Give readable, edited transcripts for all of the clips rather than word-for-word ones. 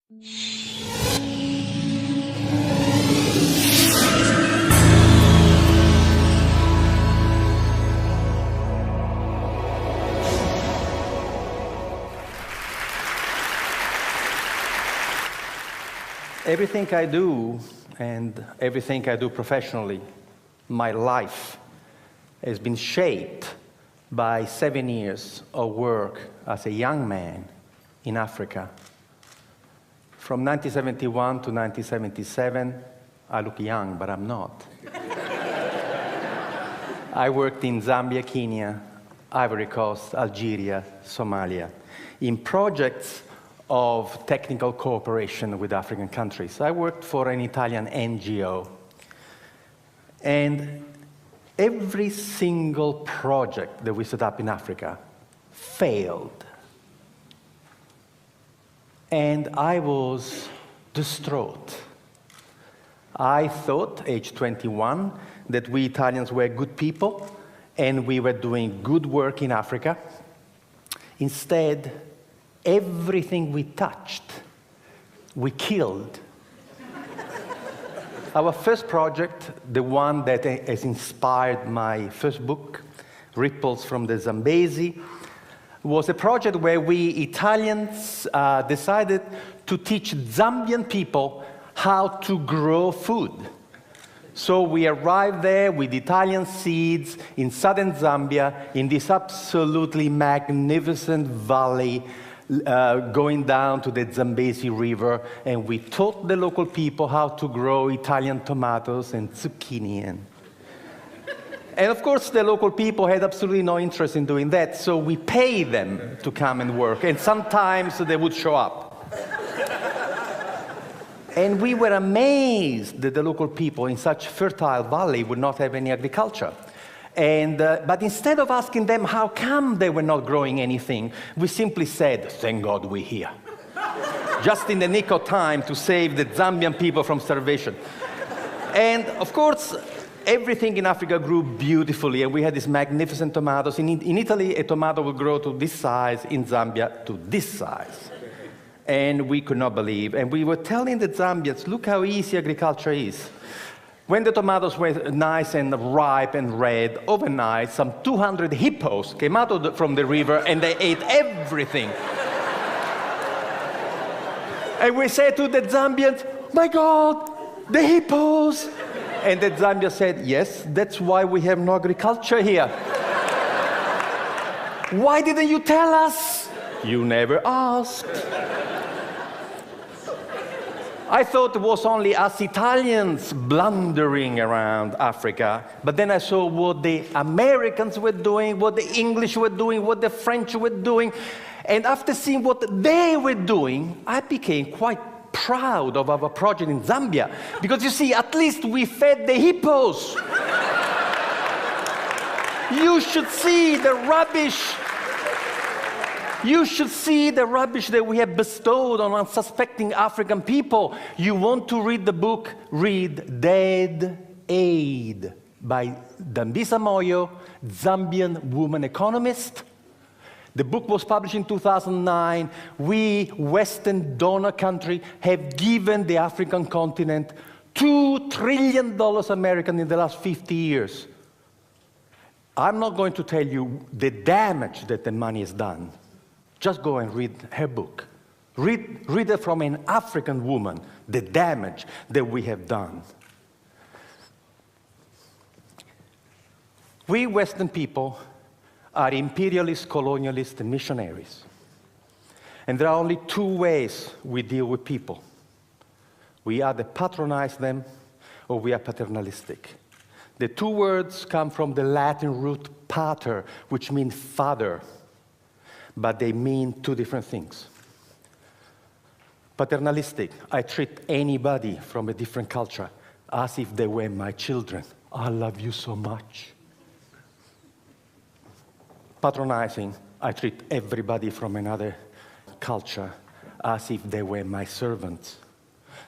Everything I do, and everything I do professionally, my life, has been shaped by 7 years of work as a young man in Africa. From 1971 to 1977, I look young, but I'm not. I worked in Zambia, Kenya, Ivory Coast, Algeria, Somalia, in projects of technical cooperation with African countries. I worked for an Italian NGO. And every single project that we set up in Africa failed. And I was distraught. I thought, age 21, that we Italians were good people and we were doing good work in Africa. Instead, everything we touched, we killed. Our first project, the one that has inspired my first book, Ripples from the Zambezi, was a project where we Italians decided to teach Zambian people how to grow food. So we arrived there with Italian seeds in southern Zambia, in this absolutely magnificent valley, going down to the Zambezi River, and we taught the local people how to grow Italian tomatoes and zucchini. And of course, the local people had absolutely no interest in doing that, so we paid them to come and work, and sometimes they would show up. And we were amazed that the local people in such fertile valley would not have any agriculture. But instead of asking them how come they were not growing anything, we simply said, thank God we're here. Just in the nick of time to save the Zambian people from starvation. And of course, everything in Africa grew beautifully, and we had these magnificent tomatoes. In Italy, a tomato would grow to this size, in Zambia, to this size. And we could not believe. And we were telling the Zambians, look how easy agriculture is. When the tomatoes were nice and ripe and red, overnight, some 200 hippos came out from the river and they ate everything. And we said to the Zambians, my God, the hippos! And the Zambians said, yes, that's why we have no agriculture here. Why didn't you tell us? You never asked. I thought it was only us Italians blundering around Africa, but then I saw what the Americans were doing, what the English were doing, what the French were doing, and after seeing what they were doing, I became quite proud of our project in Zambia, because you see, at least we fed the hippos. You should see the rubbish. You should see the rubbish that we have bestowed on unsuspecting African people. You want to read the book? Read Dead Aid by Dambisa Moyo, Zambian woman economist. The book was published in 2009. We, Western donor country, have given the African continent $2 trillion American in the last 50 years. I'm not going to tell you the damage that the money has done. Just go and read her book. Read it from an African woman, the damage that we have done. We Western people are imperialist, colonialist, and missionaries. And there are only two ways we deal with people. We either patronize them or we are paternalistic. The two words come from the Latin root pater, which means father. But they mean two different things. Paternalistic, I treat anybody from a different culture as if they were my children. I love you so much. Patronizing, I treat everybody from another culture as if they were my servants.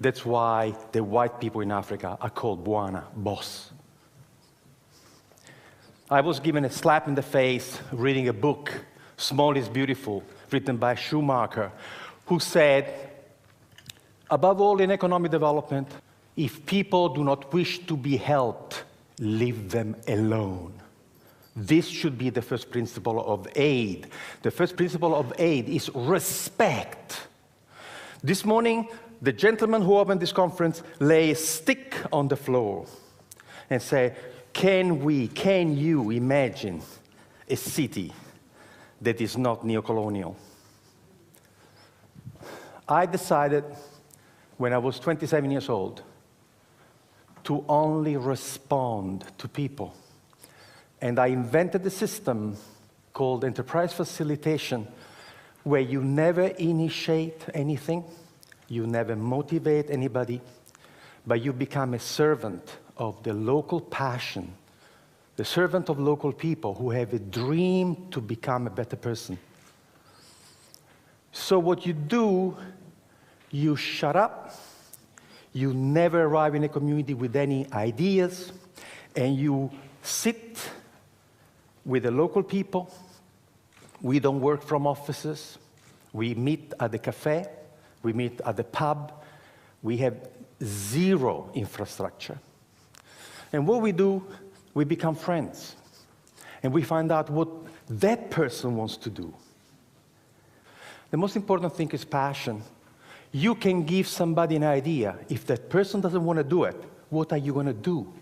That's why the white people in Africa are called Bwana, boss. I was given a slap in the face reading a book, Small is Beautiful, written by Schumacher, who said, Above all, in economic development, if people do not wish to be helped, leave them alone. This should be the first principle of aid. The first principle of aid is respect. This morning, the gentleman who opened this conference lay a stick on the floor and said, can you imagine a city that is not neocolonial? I decided when I was 27 years old to only respond to people. And I invented a system called enterprise facilitation, where you never initiate anything, you never motivate anybody, but you become a servant of the local passion, the servant of local people who have a dream to become a better person. So what you do, you shut up, you never arrive in a community with any ideas, and you sit with the local people. We don't work from offices. We meet at the cafe. We meet at the pub. We have zero infrastructure. And what we do, we become friends. And we find out what that person wants to do. The most important thing is passion. You can give somebody an idea. If that person doesn't want to do it, what are you going to do?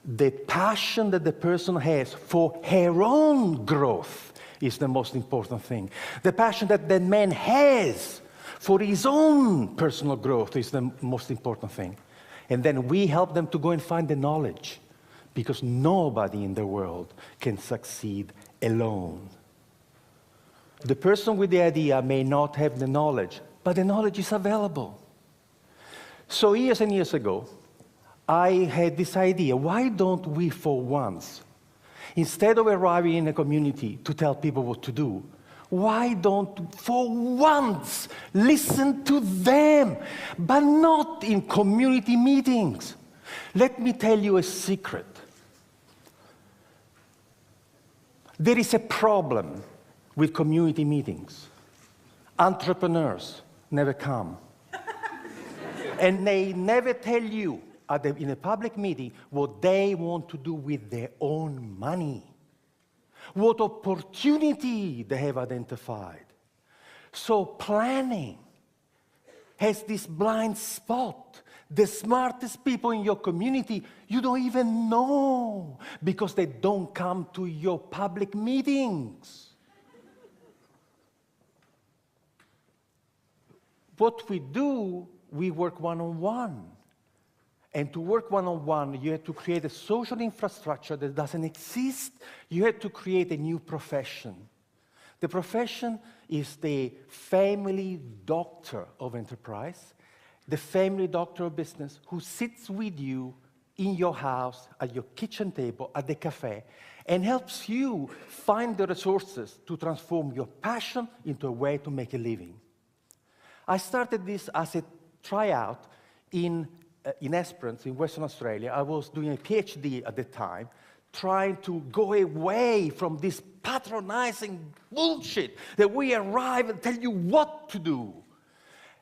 The passion that the person has for her own growth is the most important thing. The passion that the man has for his own personal growth is the most important thing. And then we help them to go and find the knowledge, because nobody in the world can succeed alone. The person with the idea may not have the knowledge, but the knowledge is available. So years and years ago, I had this idea, why don't we for once, instead of arriving in a community to tell people what to do, why don't for once listen to them, but not in community meetings? Let me tell you a secret. There is a problem with community meetings. Entrepreneurs never come. And they never tell you in a public meeting what they want to do with their own money, what opportunity they have identified. So planning has this blind spot. The smartest people in your community, you don't even know, because they don't come to your public meetings. What we do, we work one-on-one. And to work one-on-one, you have to create a social infrastructure that doesn't exist. You have to create a new profession. The profession is the family doctor of enterprise, the family doctor of business, who sits with you in your house, at your kitchen table, at the cafe, and helps you find the resources to transform your passion into a way to make a living. I started this as a tryout in Esperance, in Western Australia. I was doing a PhD at the time, trying to go away from this patronizing bullshit that we arrive and tell you what to do.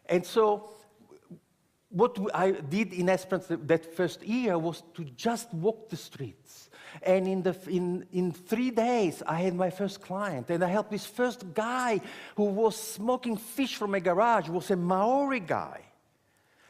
And so what I did in Esperance that first year was to just walk the streets. And in 3 days, I had my first client. And I helped this first guy who was smoking fish from a garage, was a Maori guy.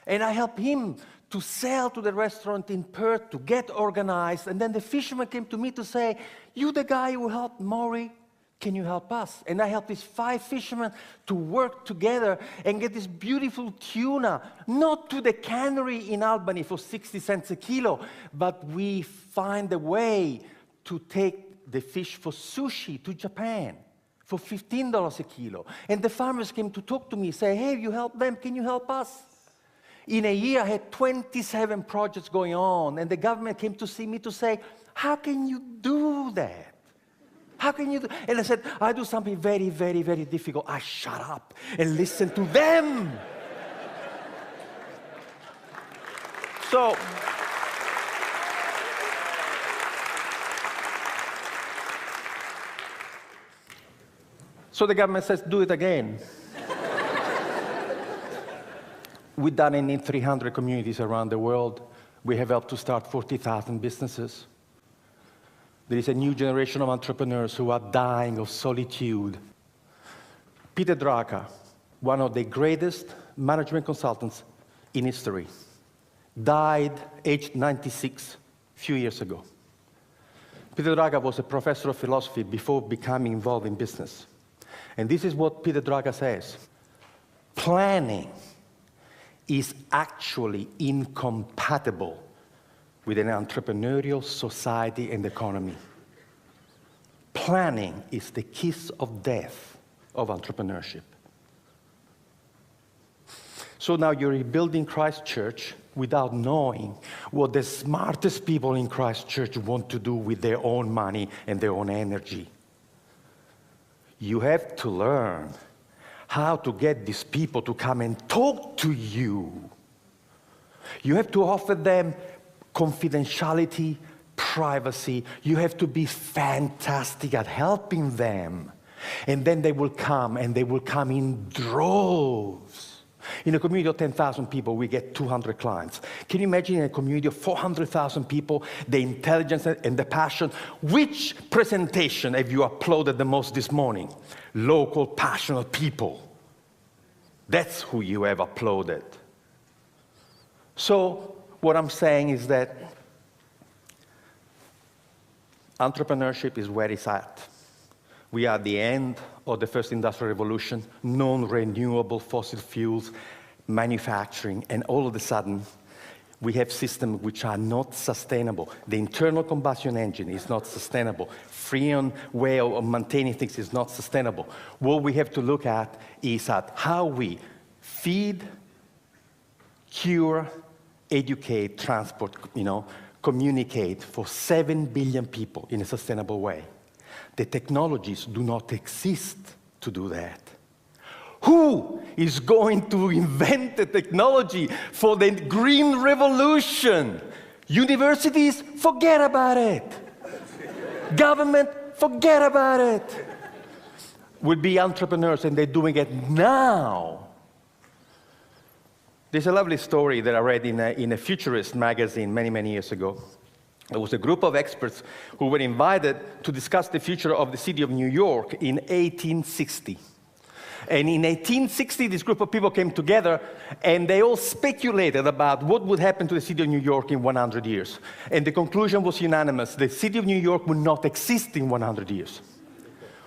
And I helped him to sell to the restaurant in Perth, to get organized. And then the fisherman came to me to say, you the guy who helped Maori, can you help us? And I helped these 5 fishermen to work together and get this beautiful tuna, not to the cannery in Albany for 60 cents a kilo, but we find a way to take the fish for sushi to Japan for $15 a kilo. And the farmers came to talk to me, say, hey, you help them, can you help us? In a year, I had 27 projects going on, and the government came to see me to say, how can you do that? How can you do? And I said, I do something very, very, very difficult. I shut up and listen to them. So the government says, do it again. We've done it in 300 communities around the world. We have helped to start 40,000 businesses. There is a new generation of entrepreneurs who are dying of solitude. Peter Drucker, one of the greatest management consultants in history, died aged 96 a few years ago. Peter Drucker was a professor of philosophy before becoming involved in business. And this is what Peter Drucker says: planning is actually incompatible with an entrepreneurial society and economy. Planning is the kiss of death of entrepreneurship. So now you're rebuilding Christ Church without knowing what the smartest people in Christ Church want to do with their own money and their own energy. You have to learn how to get these people to come and talk to you. You have to offer them confidentiality, privacy. You have to be fantastic at helping them. And then they will come, and they will come in droves. In a community of 10,000 people, we get 200 clients. Can you imagine in a community of 400,000 people, the intelligence and the passion? Which presentation have you uploaded the most this morning? Local, passionate people. That's who you have uploaded. So what I'm saying is that entrepreneurship is where it's at. We are at the end of the first industrial revolution, non-renewable fossil fuels, manufacturing, and all of a sudden, we have systems which are not sustainable. The internal combustion engine is not sustainable. Freon way of maintaining things is not sustainable. What we have to look at is at how we feed, cure, educate, transport, communicate for 7 billion people in a sustainable way. The technologies do not exist to do that. Who is going to invent the technology for the green revolution? Universities, forget about it. Government, forget about it. Would be entrepreneurs, and they're doing it now. There's a lovely story that I read in a futurist magazine many, many years ago. There was a group of experts who were invited to discuss the future of the city of New York in 1860. And in 1860, this group of people came together, and they all speculated about what would happen to the city of New York in 100 years. And the conclusion was unanimous. The city of New York would not exist in 100 years.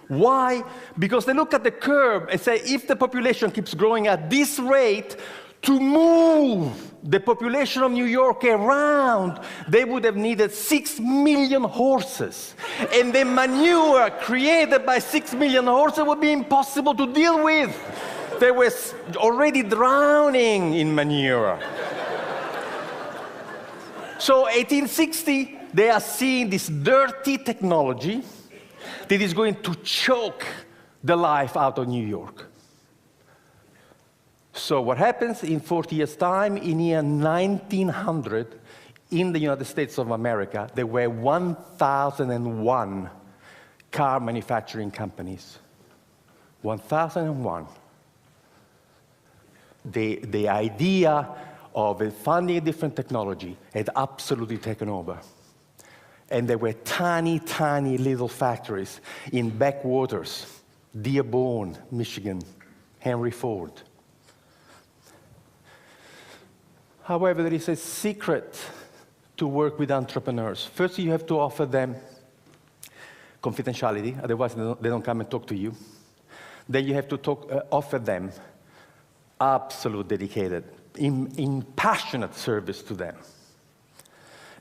Why? Because they look at the curve and say, if the population keeps growing at this rate, to move the population of New York around, they would have needed 6 million horses. And the manure created by 6 million horses would be impossible to deal with. They were already drowning in manure. So 1860, they are seeing this dirty technology that is going to choke the life out of New York. So what happens in 40 years' time, in year 1900, in the United States of America, there were 1,001 car manufacturing companies. 1,001. The idea of funding a different technology had absolutely taken over. And there were tiny, tiny little factories in backwaters, Dearborn, Michigan, Henry Ford. However, there is a secret to work with entrepreneurs. First, you have to offer them confidentiality, otherwise they don't come and talk to you. Then you have to offer them absolute dedicated, passionate service to them.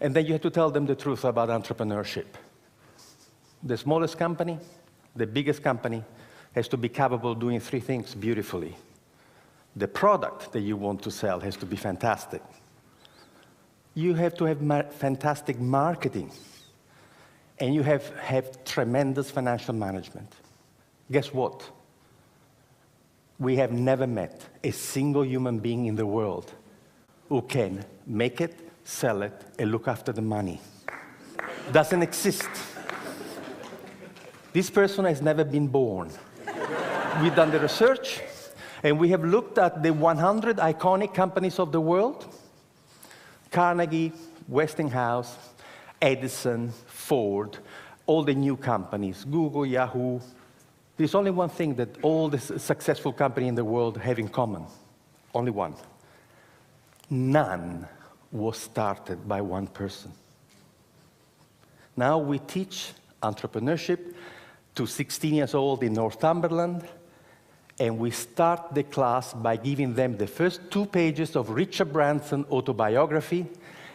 And then you have to tell them the truth about entrepreneurship. The smallest company, the biggest company, has to be capable of doing 3 things beautifully. The product that you want to sell has to be fantastic. You have to have fantastic marketing. And you have tremendous financial management. Guess what? We have never met a single human being in the world who can make it, sell it, and look after the money. Doesn't exist. This person has never been born. We've done the research. And we have looked at the 100 iconic companies of the world: Carnegie, Westinghouse, Edison, Ford, all the new companies, Google, Yahoo. There's only one thing that all the successful companies in the world have in common. Only one. None was started by one person. Now we teach entrepreneurship to 16 years old in Northumberland, and we start the class by giving them the first 2 pages of Richard Branson's autobiography.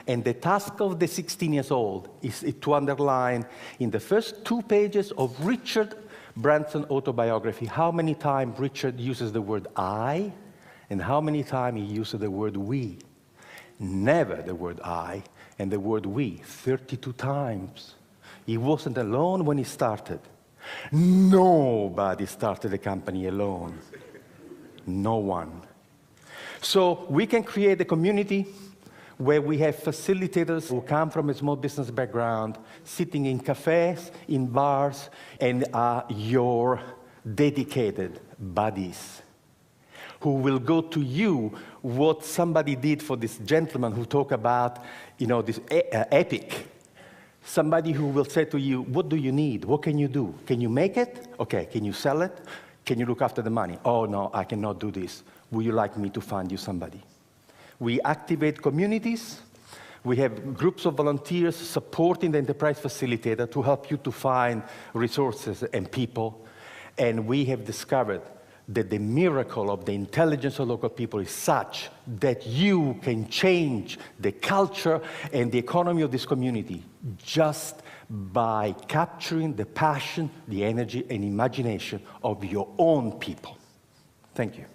And the task of the 16 years old is to underline in the first 2 pages of Richard Branson's autobiography how many times Richard uses the word I and how many times he uses the word we. Never the word I and the word we, 32 times. He wasn't alone when he started. Nobody started a company alone. No one. So we can create a community where we have facilitators who come from a small business background, sitting in cafes, in bars, and are your dedicated buddies, who will go to you what somebody did for this gentleman who talked about, this epic. Somebody who will say to you, what do you need? What can you do? Can you make it? Okay, can you sell it? Can you look after the money? Oh, no, I cannot do this. Would you like me to find you somebody? We activate communities. We have groups of volunteers supporting the enterprise facilitator to help you to find resources and people. And we have discovered that the miracle of the intelligence of local people is such that you can change the culture and the economy of this community just by capturing the passion, the energy, and imagination of your own people. Thank you.